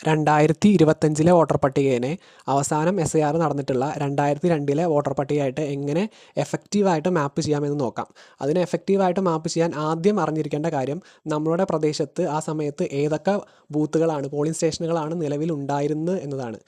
2025 voter പട്ടികയെ അവസാനം SIR നടന്നിട്ടുള്ള 2002 voter പട്ടികയായിട്ട് എങ്ങനെ എഫക്റ്റീവായിട്ട് മാപ്പ് ചെയ്യാമെന്ന് നോക്കാം. അതിനെ എഫക്റ്റീവായിട്ട് മാപ്പ് ചെയ്യാൻ ആദ്യം അറിഞ്ഞിരിക്കേണ്ട കാര്യം നമ്മളുടെ പ്രദേശത്ത് ആ സമയത്ത് ഏതൊക്കെ ബൂത്തുകളാണ്, പോളിംഗ് സ്റ്റേഷനുകളാണ് നിലവിലുണ്ടായിരുന്നത് എന്നതാണ്.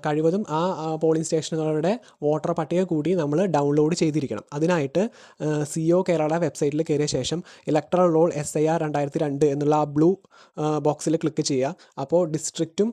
കഴിവതും ആ പോളിംഗ് സ്റ്റേഷനുകളുടെ വോട്ടർ പട്ടിക കൂടി നമ്മൾ ഡൗൺലോഡ് ചെയ്തിരിക്കണം. അതിനായിട്ട് CO കേരള വെബ്സൈറ്റിൽ കയറിയ ശേഷം ഇലക്ടറൽ റോൾ SIR 2002 എന്നുള്ള ആ ബ്ലൂ ബോക്സിൽ ക്ലിക്ക് ചെയ്യുക. അപ്പോൾ ഡിസ്ട്രിക്റ്റും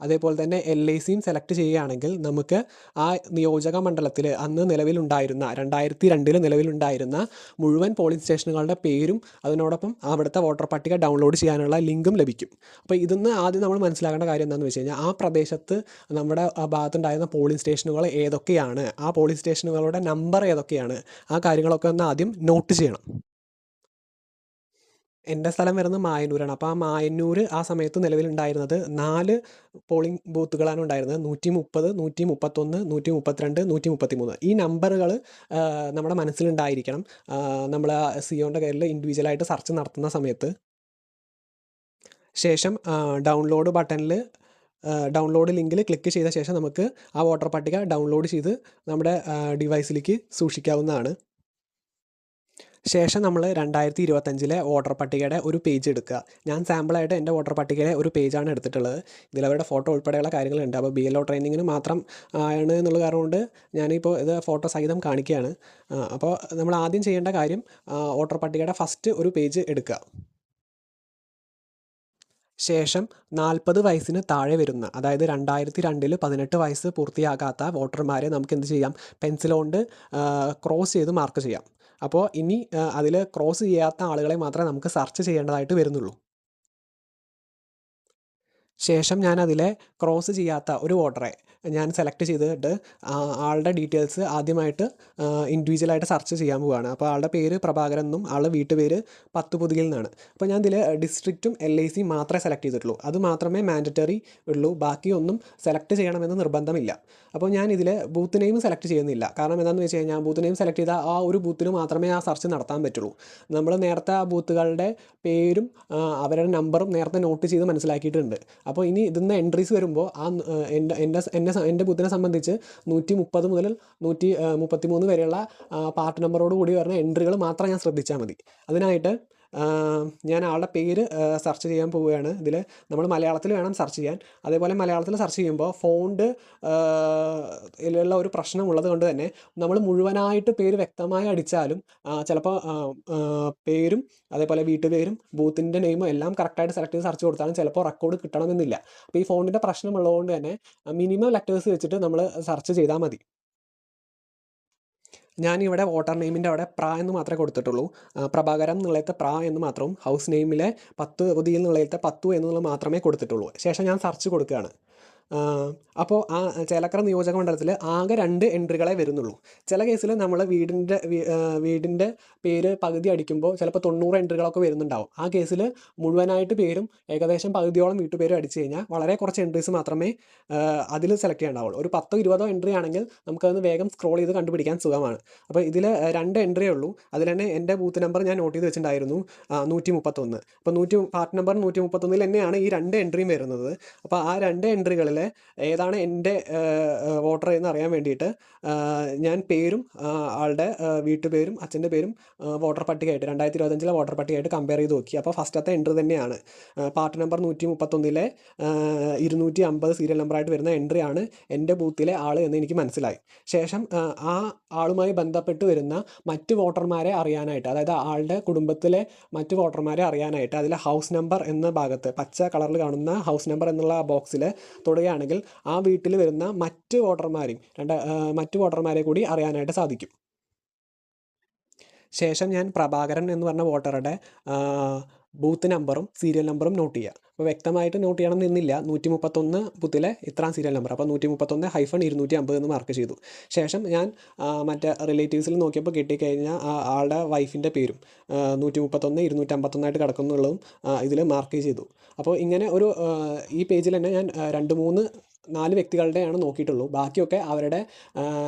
അതേപോലെ തന്നെ LICയും സെലക്ട് ചെയ്യുകയാണെങ്കിൽ നമുക്ക് ആ നിയോജക മണ്ഡലത്തിൽ അന്ന് നിലവിലുണ്ടായിരുന്ന 2002 നിലവിലുണ്ടായിരുന്ന മുഴുവൻ പോളിംഗ് സ്റ്റേഷനുകളുടെ പേരും അതിനോടൊപ്പം അവിടുത്തെ വോട്ടർ പട്ടിക ഡൗൺലോഡ് ചെയ്യാനുള്ള ലിങ്കും ലഭിക്കും. അപ്പോൾ ഇതിന്ന് ആദ്യം നമ്മൾ മനസ്സിലാക്കേണ്ട കാര്യം എന്താണെന്ന് വെച്ച് കഴിഞ്ഞാൽ, ആ പ്രദേശത്ത് നമ്മുടെ ഭാഗത്തുണ്ടായിരുന്ന പോളിംഗ് സ്റ്റേഷനുകൾ ഏതൊക്കെയാണ്, ആ പോളിംഗ് സ്റ്റേഷനുകളുടെ നമ്പർ ഏതൊക്കെയാണ്, ആ കാര്യങ്ങളൊക്കെ ഒന്ന് ആദ്യം നോട്ട് ചെയ്യണം. എൻ്റെ സ്ഥലം വരുന്നത് മായന്നൂരാണ്. അപ്പോൾ ആ മായന്നൂർ ആ സമയത്ത് നിലവിലുണ്ടായിരുന്നത് 4 പോളിംഗ് ബൂത്തുകളാണ് ഉണ്ടായിരുന്നത്. 130, 131, 132, 133. ഈ നമ്പറുകൾ നമ്മുടെ മനസ്സിലുണ്ടായിരിക്കണം. നമ്മൾ ആ സിഒൻ്റെ കയ്യിൽ ഇൻഡിവിജ്വലായിട്ട് സെർച്ച് നടത്തുന്ന സമയത്ത്. ശേഷം ഡൗൺലോഡ് ബട്ടണിൽ ഡൗൺലോഡ് ലിങ്കിൽ ക്ലിക്ക് ചെയ്ത ശേഷം നമുക്ക് ആ വോട്ടർ പട്ടിക ഡൗൺലോഡ് ചെയ്ത് നമ്മുടെ ഡിവൈസിലേക്ക് സൂക്ഷിക്കാവുന്നതാണ്. ശേഷം നമ്മൾ 2025 വോട്ടർ പട്ടികയുടെ ഒരു പേജ് എടുക്കുക. ഞാൻ സാമ്പിളായിട്ട് എൻ്റെ വോട്ടർ പട്ടികയിലെ ഒരു പേജാണ് എടുത്തിട്ടുള്ളത്. ഇതിലവരുടെ ഫോട്ടോ ഉൾപ്പെടെയുള്ള കാര്യങ്ങളുണ്ട്. അപ്പോൾ BLO ട്രെയിനിങ്ങിന് മാത്രം ആണ് എന്നുള്ള കാരണം കൊണ്ട് ഞാനിപ്പോൾ ഇത് ഫോട്ടോ സഹിതം കാണിക്കുകയാണ്. അപ്പോൾ നമ്മൾ ആദ്യം ചെയ്യേണ്ട കാര്യം വോട്ടർ പട്ടികയുടെ ഫസ്റ്റ് ഒരു പേജ് എടുക്കുക. ശേഷം 40 വയസ്സിന് താഴെ വരുന്ന, അതായത് 2002 18 വയസ്സ് പൂർത്തിയാകാത്ത വോട്ടർമാരെ നമുക്ക് എന്ത് ചെയ്യാം, പെൻസിൽ കൊണ്ട് ക്രോസ് ചെയ്ത് മാർക്ക് ചെയ്യാം. അപ്പോൾ ഇനി അതിൽ ക്രോസ് ചെയ്യാത്ത ആളുകളെ മാത്രമേ നമുക്ക് സെർച്ച് ചെയ്യേണ്ടതായിട്ട് വരുന്നുള്ളൂ. ശേഷം ഞാൻ അതിലെ ക്രോസ് ചെയ്യാത്ത ഒരു വോട്ടറെ ഞാൻ സെലക്ട് ചെയ്തിട്ട് ആളുടെ ഡീറ്റെയിൽസ് ആദ്യമായിട്ട് ഇൻഡിവിജ്വലായിട്ട് സെർച്ച് ചെയ്യാൻ പോവുകയാണ്. അപ്പോൾ ആളുടെ പേര് പ്രഭാകരൻ എന്നും ആളുടെ വീട്ടുപേര് പത്തുപുതിയിൽ നിന്നാണ്. അപ്പോൾ ഞാൻ ഇതിൽ ഡിസ്ട്രിക്റ്റും LICയും മാത്രമേ സെലക്ട് ചെയ്തിട്ടുള്ളൂ. അത് മാത്രമേ മാൻഡറ്ററി ഉള്ളൂ. ബാക്കിയൊന്നും സെലക്ട് ചെയ്യണമെന്ന് നിർബന്ധമില്ല. അപ്പോൾ ഞാൻ ഇതിൽ ബൂത്ത് നെയിം സെലക്ട് ചെയ്യുന്നില്ല. കാരണം എന്താണെന്ന് വെച്ച് കഴിഞ്ഞാൽ, ബൂത്ത് നെയിം സെലക്ട് ചെയ്താൽ ആ ഒരു ബൂത്തിന് മാത്രമേ ആ സെർച്ച് നടത്താൻ പറ്റുള്ളൂ. നമ്മൾ നേരത്തെ ആ ബൂത്തുകളുടെ പേരും അവരുടെ നമ്പറും നേരത്തെ നോട്ട് ചെയ്ത് മനസ്സിലാക്കിയിട്ടുണ്ട്. അപ്പോൾ ഇനി ഇതിന്ന് എൻട്രീസ് വരുമ്പോൾ എൻ്റെ ബൂത്തിനെ സംബന്ധിച്ച് 130 മുതൽ 133 വരെയുള്ള പാർട്ട് നമ്പറോട് കൂടി വരുന്ന എൻട്രികൾ മാത്രം ഞാൻ ശ്രദ്ധിച്ചാൽ മതി. അതിനായിട്ട് ഞാൻ ആളുടെ പേര് സെർച്ച് ചെയ്യാൻ പോവുകയാണ്. ഇതിൽ നമ്മൾ മലയാളത്തിൽ വേണം സെർച്ച് ചെയ്യാൻ. അതേപോലെ മലയാളത്തിൽ സെർച്ച് ചെയ്യുമ്പോൾ ഫോണ്ട് ഇതിലുള്ള ഒരു പ്രശ്നമുള്ളത് കൊണ്ട് തന്നെ നമ്മൾ മുഴുവനായിട്ട് പേര് വ്യക്തമായി അടിച്ചാലും ചിലപ്പോൾ പേരും അതേപോലെ വീട്ടുപേരും ബൂത്തിൻ്റെ നെയിമും എല്ലാം കറക്റ്റായിട്ട് സെലക്ട് ചെയ്ത് സെർച്ച് കൊടുത്താലും ചിലപ്പോൾ റെക്കോർഡ് കിട്ടണമെന്നില്ല. അപ്പോൾ ഈ ഫോണിൻ്റെ പ്രശ്നമുള്ളതുകൊണ്ട് തന്നെ മിനിമം ലെറ്റേഴ്സ് വെച്ചിട്ട് നമ്മൾ സെർച്ച് ചെയ്താൽ മതി. ഞാനിവിടെ വോട്ടർ നെയിമിൻ്റെ അവിടെ പ്ര എന്ന് മാത്രമേ കൊടുത്തിട്ടുള്ളൂ. പ്രഭാകരം എന്നുള്ളത്തെ പ്ര എന്ന് മാത്രവും ഹൗസ് നെയിമിലെ പത്തുപുതിയിൽ എന്നുള്ളത്തെ പത്തു എന്നുള്ളത് മാത്രമേ കൊടുത്തിട്ടുള്ളൂ. ശേഷം ഞാൻ സെർച്ച് കൊടുക്കുകയാണ്. അപ്പോൾ ആ ചേലക്കര നിയോജക മണ്ഡലത്തിൽ ആകെ 2 എൻട്രികളെ വരുന്നുള്ളൂ. ചില കേസിൽ നമ്മൾ വീടിൻ്റെ പേര് പകുതി അടിക്കുമ്പോൾ ചിലപ്പോൾ 90 എൻട്രികളൊക്കെ വരുന്നുണ്ടാവും. ആ കേസിൽ മുഴുവനായിട്ട് പേരും ഏകദേശം പകുതിയോളം വീട്ടുപേരും അടിച്ചു കഴിഞ്ഞാൽ വളരെ കുറച്ച് എൻട്രീസ് മാത്രമേ അതിൽ സെലക്ട് ചെയ്യാണ്ടാവുള്ളൂ. ഒരു 10-20 എൻട്രി ആണെങ്കിൽ നമുക്കതൊന്ന് വേഗം സ്ക്രോൾ ചെയ്ത് കണ്ടുപിടിക്കാൻ സുഖമാണ്. അപ്പോൾ ഇതിൽ 2 എൻട്രിയേ ഉള്ളൂ. അതിൽ തന്നെ എൻ്റെ ബൂത്ത് നമ്പർ ഞാൻ നോട്ട് ചെയ്ത് വെച്ചിട്ടുണ്ടായിരുന്നു 131. അപ്പോൾ പാർട്ട് നമ്പർ 131 തന്നെയാണ് ഈ 2 എൻട്രിയും വരുന്നത്. അപ്പോൾ ആ 2 എൻട്രികളിൽ ഏതാണ് എൻ്റെ വോട്ടർ എന്ന് അറിയാൻ വേണ്ടിയിട്ട് ഞാൻ പേരും ആളുടെ വീട്ടുപേരും അച്ഛൻ്റെ പേരും വോട്ടർ പട്ടികയായിട്ട് 2025 വോട്ടർ പട്ടികയായിട്ട് കമ്പയർ ചെയ്ത് നോക്കി. അപ്പോൾ ഫസ്റ്റത്തെ എൻട്രി തന്നെയാണ് പാർട്ട് നമ്പർ 131 250 സീരിയൽ നമ്പറായിട്ട് വരുന്ന എൻട്രിയാണ് എൻ്റെ ബൂത്തിലെ ആൾ എന്ന് എനിക്ക് മനസ്സിലായി. ശേഷം ആ ആളുമായി ബന്ധപ്പെട്ട് വരുന്ന മറ്റ് വോട്ടർമാരെ അറിയാനായിട്ട്, അതായത് ആളുടെ കുടുംബത്തിലെ മറ്റ് വോട്ടർമാരെ അറിയാനായിട്ട് അതിലെ ഹൗസ് നമ്പർ എന്ന ഭാഗത്ത് പച്ച കളറിൽ കാണുന്ന ഹൗസ് നമ്പർ എന്നുള്ള ബോക്സിൽ തൊടുകയാണെങ്കിൽ ആ വീട്ടിൽ വരുന്ന മറ്റ് വോട്ടർമാരെ കൂടി അറിയാനായിട്ട് സാധിക്കും. ശേഷം ഞാൻ പ്രഭാകരൻ എന്ന് പറഞ്ഞ വോട്ടറുടെ ബൂത്ത് നമ്പറും സീരിയൽ നമ്പറും നോട്ട് ചെയ്യുക. അപ്പോൾ വ്യക്തമായിട്ട് നോട്ട് ചെയ്യണം എന്നില്ല. 131 ബൂത്തിലെ ഇത്രാം സീരിയൽ നമ്പർ, അപ്പോൾ 131-250 എന്ന് മാർക്ക് ചെയ്തു. ശേഷം ഞാൻ മറ്റേ റിലേറ്റീവ്സിൽ നോക്കിയപ്പോൾ കിട്ടിക്കഴിഞ്ഞാൽ ആളുടെ വൈഫിൻ്റെ പേരും 131-251 കിടക്കുന്നുള്ളതും ഇതിൽ മാർക്ക് ചെയ്തു. അപ്പോൾ ഇങ്ങനെ ഈ പേജിൽ തന്നെ ഞാൻ 2-3 4 വ്യക്തികളുടെയാണ് നോക്കിയിട്ടുള്ളൂ. ബാക്കിയൊക്കെ അവരുടെ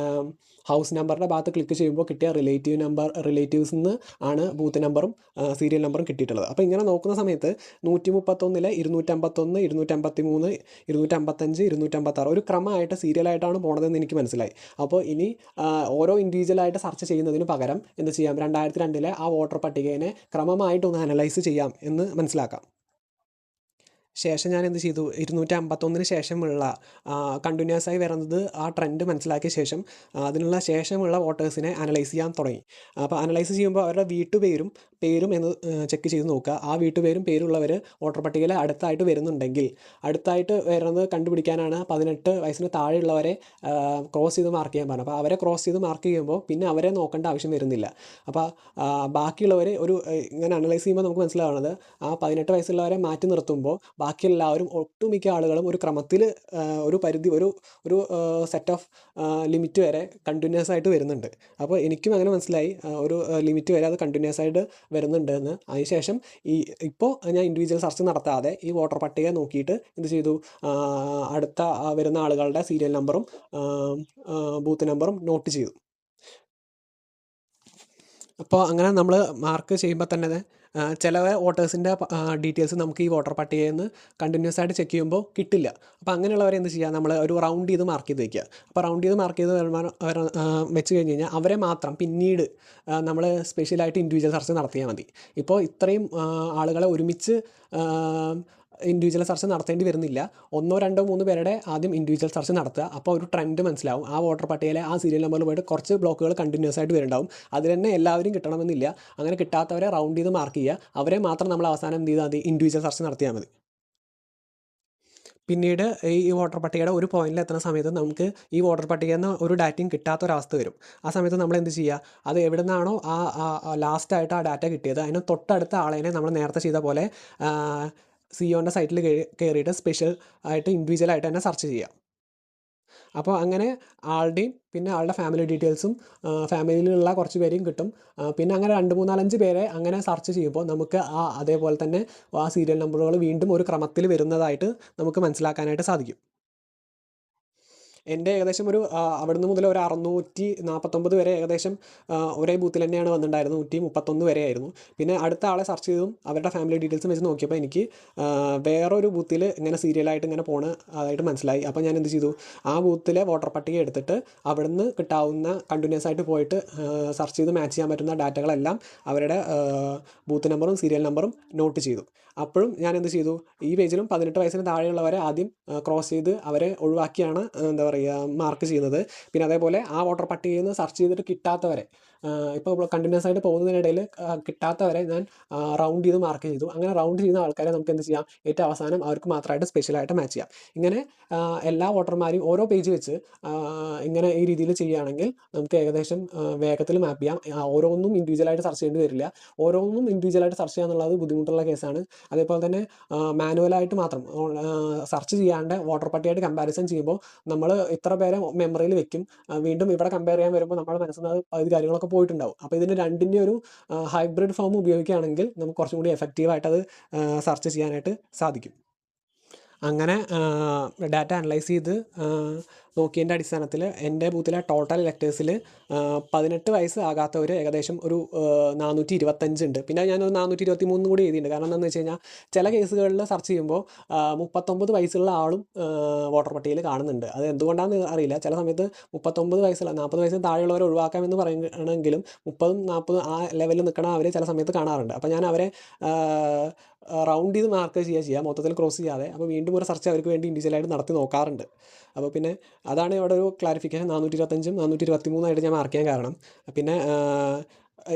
ഹൗസ് നമ്പറിൻ്റെ ഭാഗത്ത് ക്ലിക്ക് ചെയ്യുമ്പോൾ കിട്ടിയ റിലേറ്റീവ്സിൽ നിന്ന് ആണ് ബൂത്ത് നമ്പറും സീരിയൽ നമ്പറും കിട്ടിയിട്ടുള്ളത്. അപ്പോൾ ഇങ്ങനെ നോക്കുന്ന സമയത്ത് 131-ലെ 251, 253, 255, 256 ഒരു ക്രമമായിട്ട് സീരിയലായിട്ടാണ് പോണതെന്ന് എനിക്ക് മനസ്സിലായി. അപ്പോൾ ഇനി ഓരോ ഇൻഡിവിജ്വലായിട്ട് സെർച്ച് ചെയ്യുന്നതിന് പകരം എന്ത് ചെയ്യാം, 2002-ലെ ആ വോട്ടർ പട്ടികേനെ ക്രമമായിട്ടൊന്ന് അനലൈസ് ചെയ്യാം എന്ന് മനസ്സിലാക്കാം. ശേഷം ഞാൻ എന്ത് ചെയ്തു, 251-ന് ശേഷമുള്ള കണ്ടിന്യൂസ് ആയി വരുന്നത് ആ ട്രെൻഡ് മനസ്സിലാക്കിയ ശേഷം അതിനുള്ള ശേഷമുള്ള വോട്ടേഴ്സിനെ അനലൈസ് ചെയ്യാൻ തുടങ്ങി. അപ്പോൾ അനലൈസ് ചെയ്യുമ്പോൾ അവരുടെ പേരും എന്ന് ചെക്ക് ചെയ്ത് നോക്കുക. ആ വീട്ടുപേരും പേരുള്ളവർ വോട്ടർ പട്ടികയിൽ അടുത്തായിട്ട് വരുന്നുണ്ടെങ്കിൽ, അടുത്തായിട്ട് വരുന്നത് കണ്ടുപിടിക്കാനാണ് 18 വയസ്സിന് താഴെയുള്ളവരെ ക്രോസ് ചെയ്ത് മാർക്ക് ചെയ്യാൻ പറഞ്ഞത്. അപ്പോൾ അവരെ ക്രോസ് ചെയ്ത് മാർക്ക് ചെയ്യുമ്പോൾ പിന്നെ അവരെ നോക്കേണ്ട ആവശ്യം വരുന്നില്ല. അപ്പോൾ ബാക്കിയുള്ളവർ ഇങ്ങനെ അനലൈസ് ചെയ്യുമ്പോൾ നമുക്ക് മനസ്സിലാവുന്നത്, ആ 18 വയസ്സുള്ളവരെ മാറ്റി നിർത്തുമ്പോൾ ബാക്കി എല്ലാവരും, ഒട്ടുമിക്ക ആളുകളും ഒരു ക്രമത്തിൽ ഒരു പരിധി, ഒരു സെറ്റ് ഓഫ് ലിമിറ്റ് വരെ കണ്ടിന്യൂസ് ആയിട്ട് വരുന്നുണ്ട്. അപ്പോൾ എനിക്കും അങ്ങനെ മനസ്സിലായി, ഒരു ലിമിറ്റ് വരെ അത് കണ്ടിന്യൂസ് ആയിട്ട് വരുന്നുണ്ട് എന്ന്. അതിനുശേഷം ഇപ്പോൾ ഞാൻ ഇൻഡിവിജ്വൽ സെർച്ച് നടത്താതെ ഈ വോട്ടർ പട്ടിക നോക്കിയിട്ട് എന്ത് ചെയ്തു, അടുത്ത വരുന്ന ആളുകളുടെ സീരിയൽ നമ്പറും ബൂത്ത് നമ്പറും നോട്ട് ചെയ്തു. അപ്പോൾ അങ്ങനെ നമ്മൾ മാർക്ക് ചെയ്യുമ്പോൾ തന്നെ ചില വോട്ടേഴ്സിൻ്റെ ഡീറ്റെയിൽസ് നമുക്ക് ഈ വോട്ടർ പട്ടികയിൽ നിന്ന് കണ്ടിന്യൂസ് ആയിട്ട് ചെക്ക് ചെയ്യുമ്പോൾ കിട്ടില്ല. അപ്പോൾ അങ്ങനെയുള്ളവരെ എന്ത് ചെയ്യുക, നമ്മൾ ഒരു റൗണ്ട് ചെയ്ത് മാർക്ക് ചെയ്ത് വയ്ക്കുക. അപ്പോൾ റൗണ്ട് ചെയ്ത് മാർക്ക് ചെയ്ത് വെച്ച് കഴിഞ്ഞ് കഴിഞ്ഞാൽ അവരെ മാത്രം പിന്നീട് നമ്മൾ സ്പെഷ്യലായിട്ട് ഇൻഡിവിജ്വൽ സെർച്ച് നടത്തിയാൽ മതി. ഇപ്പോൾ ഇത്രയും ആളുകളെ ഒരുമിച്ച് ഇൻഡിവിജ്വൽ സെർച്ച് നടത്തേണ്ടി വരുന്നില്ല. 1, 2, 3 പേരുടെ ആദ്യം ഇൻഡിവിജ്വൽ സെർച്ച് നടത്തുക. അപ്പോൾ ഒരു ട്രെൻഡ് മനസ്സിലാവും. ആ വോട്ടർ പട്ടികയിലെ ആ സീരിയൽ നമ്പറിൽ പോയിട്ട് കുറച്ച് ബ്ലോക്കുകൾ കണ്ടിന്യൂസ് ആയിട്ട് വരുന്നുണ്ടാവും. അതിൽ തന്നെ എല്ലാവരും കിട്ടണമെന്നില്ല. അങ്ങനെ കിട്ടാത്തവരെ റൗണ്ട് ചെയ്ത് മാർക്ക് ചെയ്യുക. അവരെ മാത്രം നമ്മൾ അവസാനം എന്ത് ചെയ്താൽ മതി, ഇൻഡിവിജ്വൽ സെർച്ച് നടത്തിയാൽ മതി. പിന്നീട് ഈ വോട്ടർ പട്ടികയുടെ ഒരു പോയിന്റിൽ എത്തുന്ന സമയത്ത് നമുക്ക് ഈ വോട്ടർ പട്ടികയിൽ നിന്ന് ഒരു ഡാറ്റയും കിട്ടാത്തൊരവസ്ഥ വരും. ആ സമയത്ത് നമ്മൾ എന്ത് ചെയ്യുക, അത് എവിടെ നിന്നാണോ ലാസ്റ്റായിട്ട് ആ ഡാറ്റ കിട്ടിയത് അതിന് തൊട്ടടുത്ത ആളേനെ നമ്മൾ നേരത്തെ ചെയ്ത പോലെ സിഒൻ്റെ സൈറ്റിൽ കയറിയിട്ട് സ്പെഷ്യൽ ആയിട്ട് ഇൻഡിവിജ്വലായിട്ട് തന്നെ സെർച്ച് ചെയ്യുക. അപ്പോൾ അങ്ങനെ ആളുടെയും പിന്നെ ആളുടെ ഫാമിലി ഡീറ്റെയിൽസും ഫാമിലിയിലുള്ള കുറച്ച് പേരെയും കിട്ടും. പിന്നെ അങ്ങനെ 2, 3, 4, 5 പേരെ അങ്ങനെ സെർച്ച് ചെയ്യുമ്പോൾ നമുക്ക് അതേപോലെ തന്നെ ആ സീരിയൽ നമ്പറുകൾ വീണ്ടും ഒരു ക്രമത്തിൽ വരുന്നതായിട്ട് നമുക്ക് മനസ്സിലാക്കാനായിട്ട് സാധിക്കും. എൻ്റെ ഏകദേശം അവിടുന്ന് മുതൽ ഒരു 649 വരെ ഏകദേശം ഒരേ ബൂത്തിൽ തന്നെയാണ് വന്നിട്ടുണ്ടായിരുന്നത്. 131 വരെ ആയിരുന്നു. പിന്നെ അടുത്ത ആളെ സെർച്ച് ചെയ്തും അവരുടെ ഫാമിലി ഡീറ്റെയിൽസും വെച്ച് നോക്കിയപ്പോൾ എനിക്ക് വേറൊരു ബൂത്തിൽ ഇങ്ങനെ സീരിയലായിട്ട് ഇങ്ങനെ അതായിട്ട് മനസ്സിലായി. അപ്പോൾ ഞാൻ എന്ത് ചെയ്തു, ആ ബൂത്തിലെ വോട്ടർ പട്ടിക എടുത്തിട്ട് അവിടുന്ന് കിട്ടാവുന്ന കണ്ടിന്യൂസ് ആയിട്ട് പോയിട്ട് സെർച്ച് ചെയ്ത് മാച്ച് ചെയ്യാൻ പറ്റുന്ന ഡാറ്റകളെല്ലാം അവരുടെ ബൂത്ത് നമ്പറും സീരിയൽ നമ്പറും നോട്ട് ചെയ്തു. അപ്പോഴും ഞാൻ എന്ത് ചെയ്തു, ഈ പേജിലും 18 വയസ്സിന് താഴെയുള്ളവരെ ആദ്യം ക്രോസ് ചെയ്ത് അവരെ ഒഴിവാക്കിയാണ് എന്താ പറയുക മാർക്ക് ചെയ്യുന്നത്. പിന്നെ അതേപോലെ ആ വോട്ടർ പട്ടികയിൽ നിന്ന് സെർച്ച് ചെയ്തിട്ട് കിട്ടാത്തവരെ, ഇപ്പോൾ കണ്ടിന്യൂസ് ആയിട്ട് പോകുന്നതിനിടയിൽ കിട്ടാത്തവരെ ഞാൻ റൗണ്ട് ചെയ്ത് മാർക്ക് ചെയ്തു. അങ്ങനെ റൗണ്ട് ചെയ്യുന്ന ആൾക്കാരെ നമുക്ക് എന്ത് ചെയ്യാം, ഏറ്റവും അവസാനം അവർക്ക് മാത്രമായിട്ട് സ്പെഷ്യലായിട്ട് മാച്ച് ചെയ്യാം. ഇങ്ങനെ എല്ലാ വോട്ടർമാരെയും ഓരോ പേജ് വെച്ച് ഇങ്ങനെ ഈ രീതിയിൽ ചെയ്യുകയാണെങ്കിൽ നമുക്ക് ഏകദേശം വേഗത്തിൽ മാപ്പ് ചെയ്യാം. ഓരോന്നും ഇൻഡിവിജ്വലായിട്ട് സെർച്ച് ചെയ്യേണ്ടി വരില്ല. ഓരോന്നും ഇൻഡിവിജ്വലായിട്ട് സെർച്ച് ചെയ്യുക എന്നുള്ളത് ബുദ്ധിമുട്ടുള്ള കേസാണ്. അതേപോലെ തന്നെ മാനുവലായിട്ട് മാത്രം സെർച്ച് ചെയ്യാണ്ട് വോട്ടർ പട്ടികയായിട്ട് കമ്പാരിസൺ ചെയ്യുമ്പോൾ നമ്മൾ ഇത്ര പേരെ മെമ്മറിയിൽ വെക്കും, വീണ്ടും ഇവിടെ കമ്പയർ ചെയ്യാൻ വരുമ്പോൾ നമ്മുടെ മനസ്സിൽ നിന്ന് പകുതി കാര്യങ്ങളൊക്കെ പോയിട്ടുണ്ടാവും. അപ്പോൾ ഇതിന് രണ്ടിൻ്റെ ഒരു ഹൈബ്രിഡ് ഫോം ഉപയോഗിക്കുകയാണെങ്കിൽ നമുക്ക് കുറച്ചും കൂടി എഫക്റ്റീവായിട്ട് അത് സെർച്ച് ചെയ്യാനായിട്ട് സാധിക്കും. അങ്ങനെ ഡാറ്റ അനലൈസ് ചെയ്ത് നോക്കിയതിൻ്റെ അടിസ്ഥാനത്തിൽ എൻ്റെ ബൂത്തിലെ ടോട്ടൽ ഇലക്ടേഴ്സിൽ 18 വയസ്സ് ആകാത്തവർ ഏകദേശം ഒരു 425 ഉണ്ട്. പിന്നെ ഞാനൊരു 423 കൂടി എഴുതിയിട്ടുണ്ട്. കാരണം എന്താണെന്ന് വെച്ച് കഴിഞ്ഞാൽ ചില കേസുകളിൽ സെർച്ച് ചെയ്യുമ്പോൾ 39 വയസ്സുള്ള ആളും വോട്ടർ പട്ടികയിൽ കാണുന്നുണ്ട്. അത് എന്തുകൊണ്ടാണെന്ന് അറിയില്ല. ചില സമയത്ത് 39 വയസ്സുള്ള 40 വയസ്സിന് താഴെയുള്ളവരെ ഒഴിവാക്കാമെന്ന് പറയുകയാണെങ്കിലും 30, 40 ആ ലെവലിൽ നിൽക്കണ അവർ ചില സമയത്ത് കാണാറുണ്ട്. അപ്പോൾ ഞാൻ അവരെ റൗണ്ട് ചെയ്ത് മാർക്ക് ചെയ്യുക, മൊത്തത്തിൽ ക്രോസ് ചെയ്യാതെ. അപ്പോൾ വീണ്ടും ഒരു സെർച്ച് അവർക്ക് വേണ്ടി ഇൻഡിവിജ്വലായിട്ട് നടത്തി നോക്കാറുണ്ട്. അപ്പോൾ പിന്നെ അതാണ് ഇവിടെ ഒരു ക്ലാരിഫിക്കേഷൻ. 425ഉം 423 ഞാൻ മാർക്ക് ചെയ്യാൻ കാരണം. പിന്നെ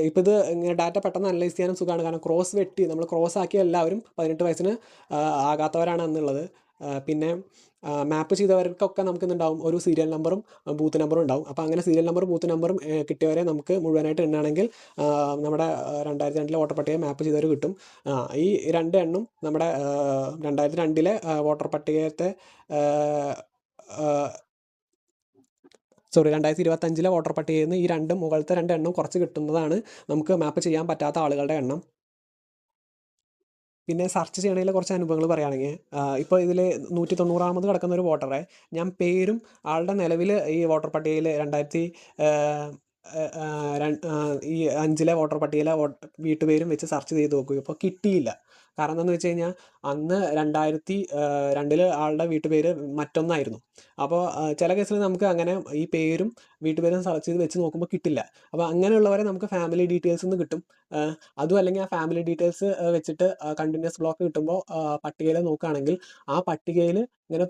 ഇപ്പോൾ ഇത് ഇങ്ങനെ ഡാറ്റ പെട്ടെന്ന് അനലൈസ് ചെയ്യാനും സുഖമാണ്. കാരണം ക്രോസ് വെട്ടി നമ്മൾ ക്രോസ് ആക്കിയ എല്ലാവരും 18 വയസ്സിന് ആകാത്തവരാണ് എന്നുള്ളത്. പിന്നെ മാപ്പ് ചെയ്തവർക്കൊക്കെ നമുക്ക് എന്തുണ്ടാവും, ഒരു സീരിയൽ നമ്പറും ബൂത്ത് നമ്പറും ഉണ്ടാവും. അപ്പോൾ അങ്ങനെ സീരിയൽ നമ്പറും ബൂത്ത് നമ്പറും കിട്ടിയവരെ നമുക്ക് മുഴുവനായിട്ട് എണ്ണുകയാണെങ്കിൽ നമ്മുടെ 2002 വോട്ടർ പട്ടിക മാപ്പ് ചെയ്തവർ കിട്ടും. ഈ 2 എണ്ണം നമ്മുടെ 2002 വോട്ടർ പട്ടികത്തെ 2025 വോട്ടർ പട്ടികയിൽ നിന്ന് ഈ മുകളിലത്തെ 2 എണ്ണം കുറച്ച് കിട്ടുന്നതാണ് നമുക്ക് മാപ്പ് ചെയ്യാൻ പറ്റാത്ത ആളുകളുടെ എണ്ണം. പിന്നെ സെർച്ച് ചെയ്യണതിലെ കുറച്ച് അനുഭവങ്ങൾ പറയുകയാണെങ്കിൽ ഇപ്പോൾ ഇതിൽ 190 കിടക്കുന്ന ഒരു വോട്ടറെ ഞാൻ പേരും ആളുടെ നിലവിൽ ഈ വോട്ടർ പട്ടികയിൽ ഈ 5-ലെ വോട്ടർ പട്ടികയിലെ വീട്ടുപേരും വെച്ച് സെർച്ച് ചെയ്ത് നോക്കും. ഇപ്പോൾ കിട്ടിയില്ല. കാരണം എന്താണെന്ന് വെച്ച് കഴിഞ്ഞാൽ അന്ന് 2002 ആളുടെ വീട്ടുപേര് മറ്റൊന്നായിരുന്നു. അപ്പോൾ ചില കേസിൽ നമുക്ക് അങ്ങനെ ഈ പേരും വീട്ടുപേരും സെർച്ച് ചെയ്ത് വെച്ച് നോക്കുമ്പോൾ കിട്ടില്ല. അപ്പോൾ അങ്ങനെയുള്ളവരെ നമുക്ക് ഫാമിലി ഡീറ്റെയിൽസ് നിന്ന് കിട്ടും. അതും അല്ലെങ്കിൽ ആ ഫാമിലി ഡീറ്റെയിൽസ് വെച്ചിട്ട് കണ്ടിന്യൂസ് ബ്ലോക്ക് കിട്ടുമ്പോൾ പട്ടികയിൽ നോക്കുകയാണെങ്കിൽ ആ പട്ടികയിൽ ഇങ്ങനെ